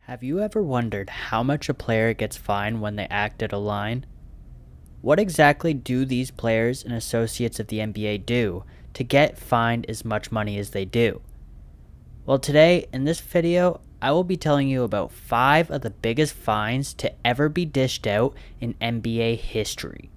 Have you ever wondered how much a player gets fined when they act at a line? What exactly do these players and associates of the NBA do to get fined as much money as they do? Well, today in this video, I will be telling you about 5 of the biggest fines to ever be dished out in NBA history.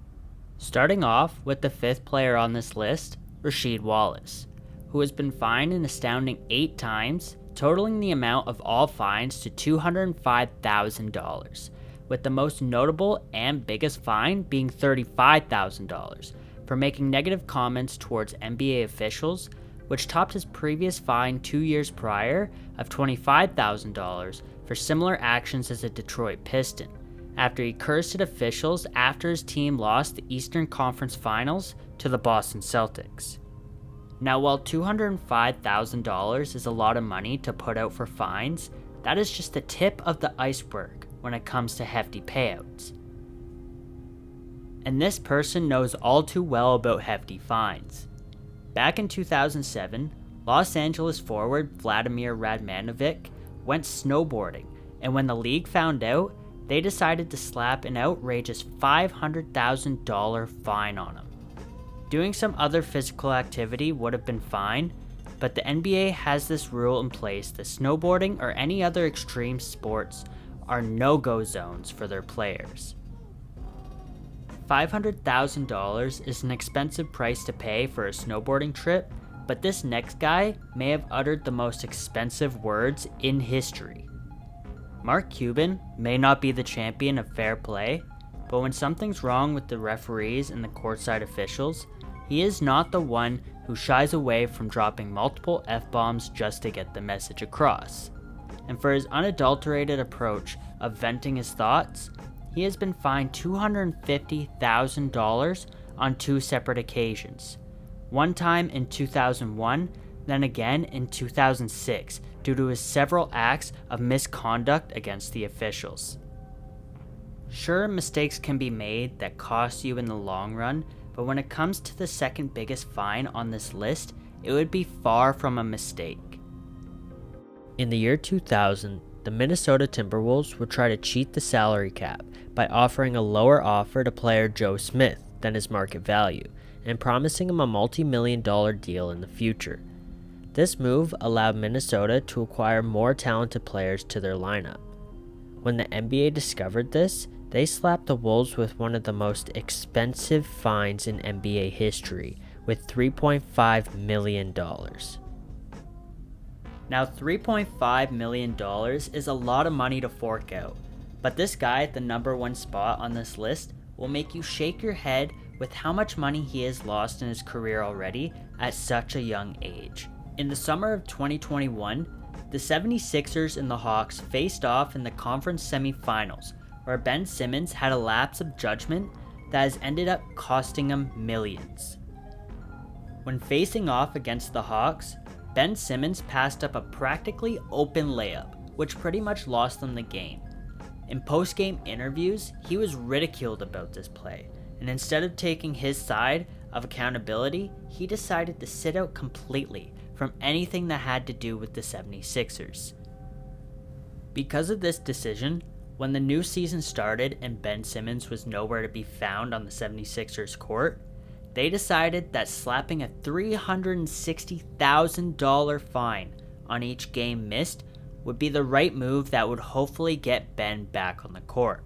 Starting off with the 5th player on this list, Rasheed Wallace, who has been fined an astounding 8 times, totaling the amount of all fines to $205,000, with the most notable and biggest fine being $35,000 for making negative comments towards NBA officials, which topped his previous fine 2 years prior of $25,000 for similar actions as a Detroit Piston, after he cursed at officials after his team lost the Eastern Conference Finals to the Boston Celtics. Now, while $205,000 is a lot of money to put out for fines, that is just the tip of the iceberg when it comes to hefty payouts. And this person knows all too well about hefty fines. Back in 2007, Los Angeles forward Vladimir Radmanovic went snowboarding, and when the league found out, they decided to slap an outrageous $500,000 fine on him. Doing some other physical activity would have been fine, but the NBA has this rule in place that snowboarding or any other extreme sports are no-go zones for their players. $500,000 is an expensive price to pay for a snowboarding trip, but this next guy may have uttered the most expensive words in history. Mark Cuban may not be the champion of fair play, but when something's wrong with the referees and the courtside officials, he is not the one who shies away from dropping multiple F-bombs just to get the message across. And for his unadulterated approach of venting his thoughts, he has been fined $250,000 on 2 separate occasions. One time in 2001, then again in 2006, due to his several acts of misconduct against the officials. Sure, mistakes can be made that cost you in the long run, but when it comes to the second biggest fine on this list, it would be far from a mistake. In the year 2000, the Minnesota Timberwolves would try to cheat the salary cap by offering a lower offer to player Joe Smith than his market value, and promising him a multi-million-dollar deal in the future. This move allowed Minnesota to acquire more talented players to their lineup. When the NBA discovered this, they slapped the Wolves with one of the most expensive fines in NBA history, with $3.5 million. Now, $3.5 million is a lot of money to fork out, but this guy at the number 1 spot on this list will make you shake your head with how much money he has lost in his career already at such a young age. In the summer of 2021, the 76ers and the Hawks faced off in the conference semifinals, where Ben Simmons had a lapse of judgment that has ended up costing him millions. When facing off against the Hawks, Ben Simmons passed up a practically open layup, which pretty much lost them the game. In post-game interviews, he was ridiculed about this play, and instead of taking his side of accountability, he decided to sit out completely from anything that had to do with the 76ers. Because of this decision, when the new season started and Ben Simmons was nowhere to be found on the 76ers court, they decided that slapping a $360,000 fine on each game missed would be the right move that would hopefully get Ben back on the court.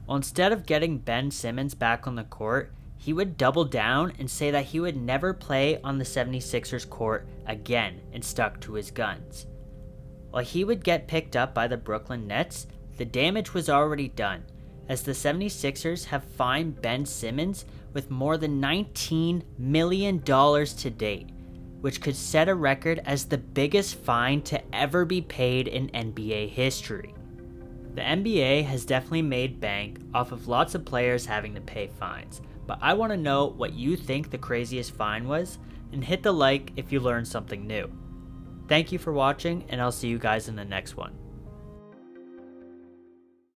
Well, instead of getting Ben Simmons back on the court, he would double down and say that he would never play on the 76ers court again and stuck to his guns. While he would get picked up by the Brooklyn Nets, the damage was already done, as the 76ers have fined Ben Simmons with more than $19 million to date, which could set a record as the biggest fine to ever be paid in NBA history. The NBA has definitely made bank off of lots of players having to pay fines, but I want to know what you think the craziest fine was, and hit the like if you learned something new. Thank you for watching, and I'll see you guys in the next one.